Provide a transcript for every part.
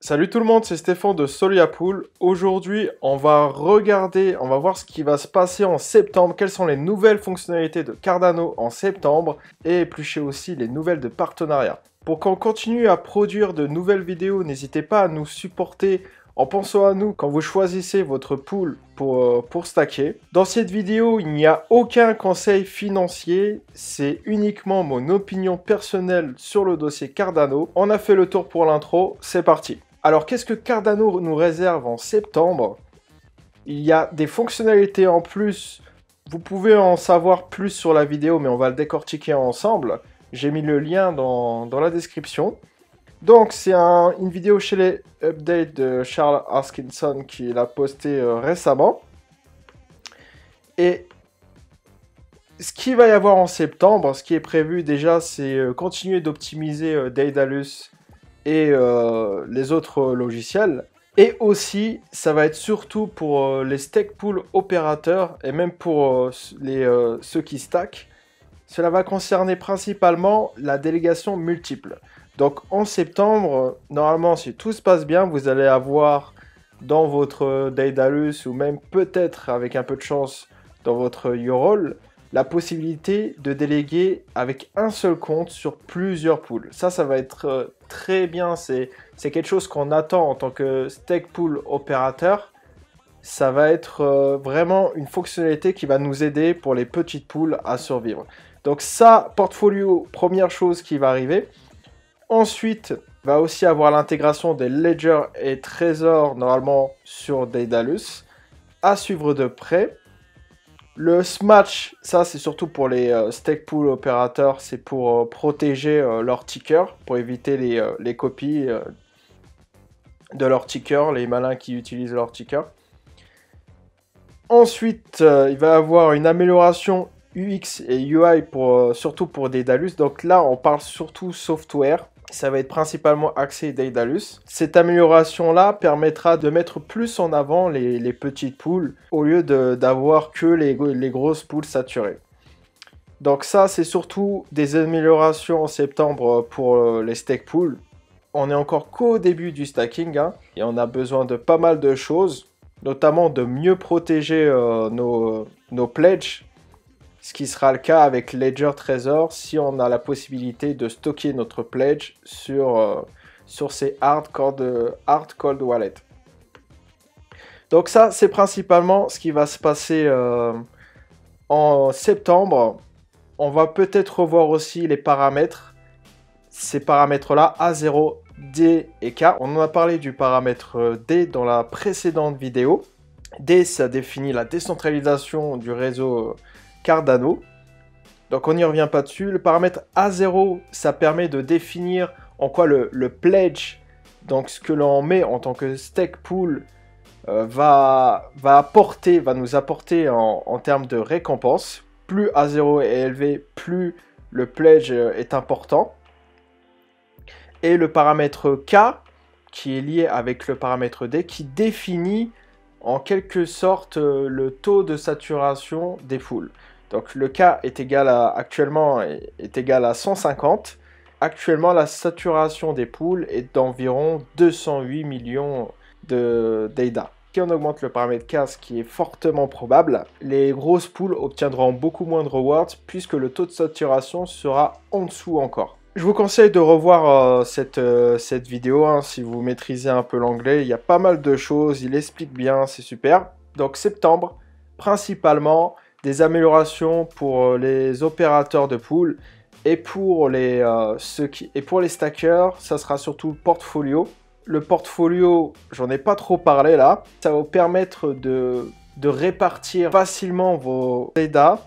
Salut tout le monde, c'est Stéphane de Soliapool. Aujourd'hui, on va voir ce qui va se passer en septembre, quelles sont les nouvelles fonctionnalités de Cardano en septembre et éplucher aussi les nouvelles de partenariat. Pour qu'on continue à produire de nouvelles vidéos, n'hésitez pas à nous supporter en pensant à nous quand vous choisissez votre pool pour stacker. Dans cette vidéo, il n'y a aucun conseil financier, c'est uniquement mon opinion personnelle sur le dossier Cardano. On a fait le tour pour l'intro, c'est parti. Alors, qu'est-ce que Cardano nous réserve en septembre? Il y a des fonctionnalités en plus. Vous pouvez en savoir plus sur la vidéo, mais on va le décortiquer ensemble. J'ai mis le lien dans la description. Donc, c'est une vidéo chez les updates de Charles Hoskinson qui l'a posté récemment. Et ce qu'il va y avoir en septembre, ce qui est prévu déjà, c'est continuer d'optimiser Daedalus et les autres logiciels. Et aussi, ça va être surtout pour les stake pool opérateurs et même pour ceux qui stack. Cela va concerner principalement la délégation multiple. Donc en septembre, normalement, si tout se passe bien, vous allez avoir dans votre Daedalus ou même peut-être avec un peu de chance dans votre Yorol, la possibilité de déléguer avec un seul compte sur plusieurs pools. Ça va être très bien. C'est quelque chose qu'on attend en tant que stake pool opérateur. Ça va être vraiment une fonctionnalité qui va nous aider pour les petites pools à survivre. Donc ça, portfolio, première chose qui va arriver. Ensuite, va aussi avoir l'intégration des ledgers et trésors normalement sur Daedalus. À suivre de près. Le smatch, ça c'est surtout pour les stake pool opérateurs, c'est pour protéger leur ticker, pour éviter les copies de leur ticker, les malins qui utilisent leur ticker. Ensuite, il va y avoir une amélioration UX et UI surtout pour Daedalus. Donc là, on parle surtout software. Ça va être principalement axé Daedalus. Cette amélioration-là permettra de mettre plus en avant les petites poules au lieu d'avoir que les grosses poules saturées. Donc ça, c'est surtout des améliorations en septembre pour les stake pools. On est encore qu'au début du stacking et on a besoin de pas mal de choses, notamment de mieux protéger nos pledges. Ce qui sera le cas avec Ledger Trésor si on a la possibilité de stocker notre pledge sur ces hard cold wallet. Donc ça, c'est principalement ce qui va se passer en septembre. On va peut-être revoir aussi les paramètres. Ces paramètres-là, A0, D et K. On en a parlé du paramètre D dans la précédente vidéo. D, ça définit la décentralisation du réseau Cardano. Donc on n'y revient pas dessus. Le paramètre A0, ça permet de définir en quoi le pledge, donc ce que l'on met en tant que stake pool, va nous apporter en termes de récompense. Plus A0 est élevé, plus le pledge est important. Et le paramètre K, qui est lié avec le paramètre D, qui définit en quelque sorte le taux de saturation des pools. Donc le K est égal actuellement est égal à 150. Actuellement, la saturation des pools est d'environ 208 millions de d'ADA. Si on augmente le paramètre K, ce qui est fortement probable, les grosses pools obtiendront beaucoup moins de rewards puisque le taux de saturation sera en dessous encore. Je vous conseille de revoir cette vidéo si vous maîtrisez un peu l'anglais. Il y a pas mal de choses, il explique bien, c'est super. Donc septembre, principalement des améliorations pour les opérateurs de pool et pour les stackers, ça sera surtout le portfolio. Le portfolio, j'en ai pas trop parlé là. Ça va vous permettre de répartir facilement vos ADA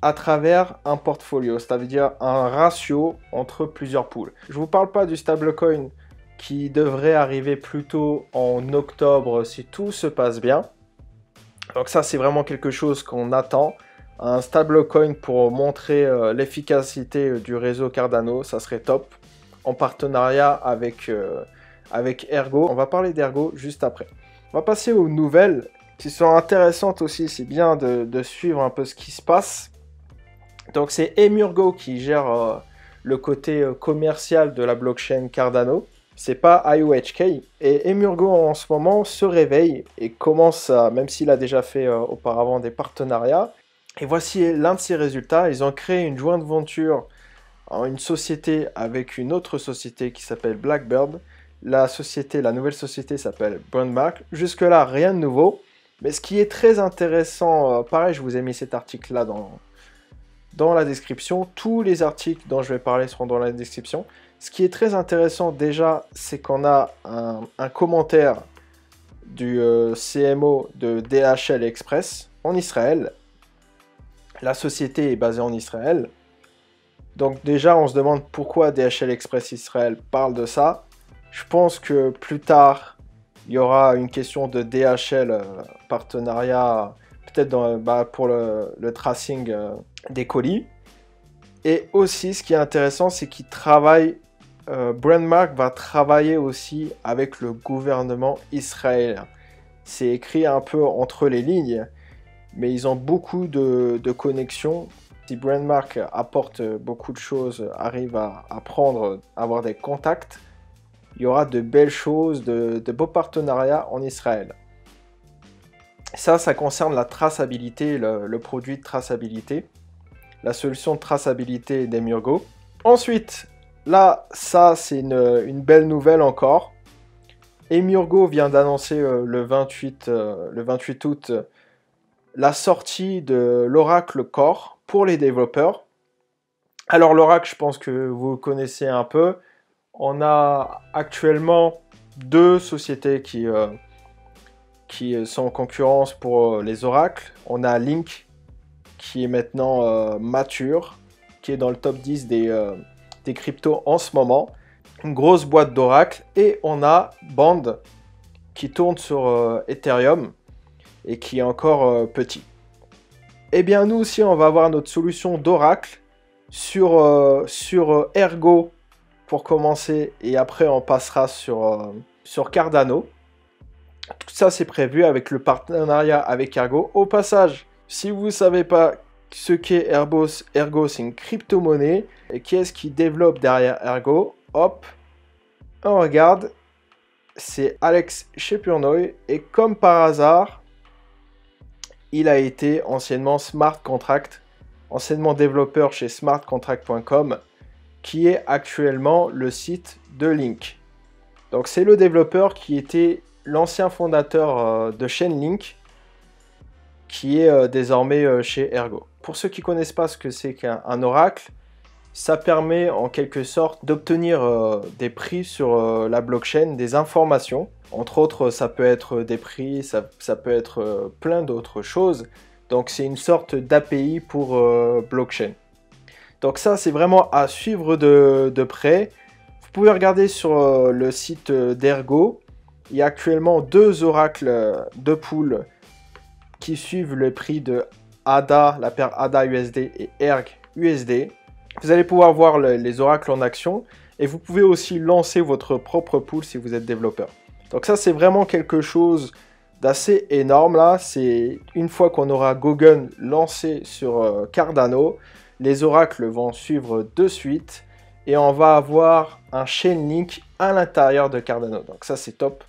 à travers un portfolio, c'est-à-dire un ratio entre plusieurs pools. Je ne vous parle pas du stablecoin qui devrait arriver plutôt en octobre si tout se passe bien. Donc ça, c'est vraiment quelque chose qu'on attend. Un stablecoin pour montrer l'efficacité du réseau Cardano, ça serait top. En partenariat avec Ergo. On va parler d'Ergo juste après. On va passer aux nouvelles qui sont intéressantes aussi. C'est bien de suivre un peu ce qui se passe. Donc c'est Emurgo qui gère le côté commercial de la blockchain Cardano. c'est pas IOHK. Et Emurgo en ce moment se réveille et commence à, même s'il a déjà fait auparavant des partenariats, et voici l'un de ses résultats. Ils ont créé une joint venture, une société avec une autre société qui s'appelle Blackbird. La nouvelle société s'appelle Brandmark. Jusque-là, rien de nouveau. Mais ce qui est très intéressant, pareil, je vous ai mis cet article-là dans la description. Tous les articles dont je vais parler seront dans la description. Ce qui est très intéressant déjà, c'est qu'on a un commentaire du CMO de DHL Express en Israël. La société est basée en Israël. Donc déjà, on se demande pourquoi DHL Express Israël parle de ça. Je pense que plus tard, il y aura une question de DHL partenariat, peut-être pour le tracing des colis. Et aussi, ce qui est intéressant, c'est qu'ils travaillent, Brandmark va travailler aussi avec le gouvernement israélien. C'est écrit un peu entre les lignes, mais ils ont beaucoup de connexions. Si Brandmark apporte beaucoup de choses, arrive à avoir des contacts, il y aura de belles choses, de beaux partenariats en Israël. Ça concerne la traçabilité, le produit de traçabilité, la solution de traçabilité d'Emurgo. Ensuite, là, ça c'est une belle nouvelle encore. Emurgo vient d'annoncer le 28 août la sortie de l'Oracle Core pour les développeurs. Alors l'Oracle, je pense que vous connaissez un peu. On a actuellement deux sociétés qui sont en concurrence pour les oracles. On a Link, qui est maintenant mature, qui est dans le top 10 des cryptos en ce moment. Une grosse boîte d'oracle. Et on a Band, qui tourne sur Ethereum et qui est encore petit. Eh bien, nous aussi, on va avoir notre solution d'oracle sur Ergo pour commencer, et après on passera sur Cardano. Tout ça c'est prévu avec le partenariat avec Ergo. Au passage, si vous ne savez pas ce qu'est Ergo, c'est une crypto-monnaie. Et qui est-ce qui développe derrière Ergo? Hop, on regarde, c'est Alex Chepurnoy, et comme par hasard, il a été anciennement smart contract, anciennement développeur chez smartcontract.com, qui est actuellement le site de Link. Donc c'est le développeur qui était l'ancien fondateur de Chainlink, qui est désormais chez Ergo. Pour ceux qui ne connaissent pas ce que c'est qu'un oracle, ça permet en quelque sorte d'obtenir des prix sur la blockchain, des informations. Entre autres, ça peut être des prix, ça peut être plein d'autres choses. Donc c'est une sorte d'API pour blockchain. Donc ça, c'est vraiment à suivre de près. Vous pouvez regarder sur le site d'Ergo. Il y a actuellement deux oracles de pool qui suivent le prix de ADA, la paire ADA USD et ERG USD. Vous allez pouvoir voir les oracles en action. Et vous pouvez aussi lancer votre propre pool si vous êtes développeur. Donc ça, c'est vraiment quelque chose d'assez énorme là. C'est une fois qu'on aura Gogun lancé sur Cardano, les oracles vont suivre de suite et on va avoir un Chainlink à l'intérieur de Cardano. Donc ça, c'est top.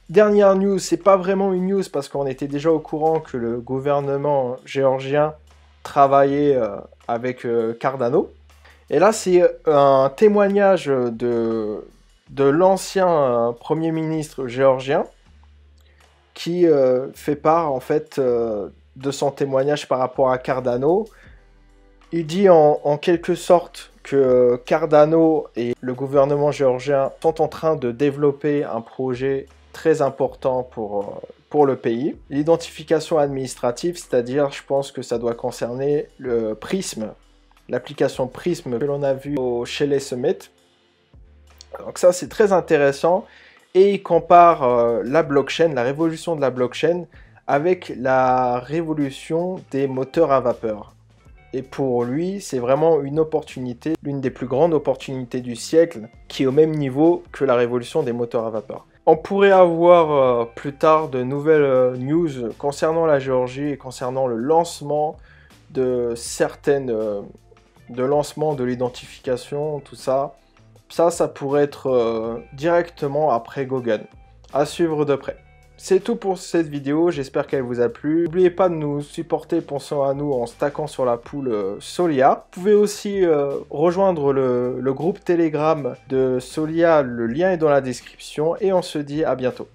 Dernière news, c'est pas vraiment une news parce qu'on était déjà au courant que le gouvernement géorgien travaillait avec Cardano. Et là, c'est un témoignage de l'ancien Premier ministre géorgien qui fait part en fait de son témoignage par rapport à Cardano. Il dit en quelque sorte que Cardano et le gouvernement géorgien sont en train de développer un projet très important pour le pays. L'identification administrative, c'est-à-dire, je pense que ça doit concerner le Prism, l'application Prism que l'on a vu au Shelley Summit. Donc ça, c'est très intéressant. Et il compare la blockchain, la révolution de la blockchain, avec la révolution des moteurs à vapeur. Et pour lui, c'est vraiment une opportunité, l'une des plus grandes opportunités du siècle, qui est au même niveau que la révolution des moteurs à vapeur. On pourrait avoir plus tard de nouvelles news concernant la Géorgie et concernant le lancement de certaines... de lancement de l'identification, tout ça. Ça pourrait être directement après Gogan. À suivre de près. C'est tout pour cette vidéo, j'espère qu'elle vous a plu. N'oubliez pas de nous supporter, pensons à nous en stackant sur la pool Solia. Vous pouvez aussi rejoindre le groupe Telegram de Solia, le lien est dans la description et on se dit à bientôt.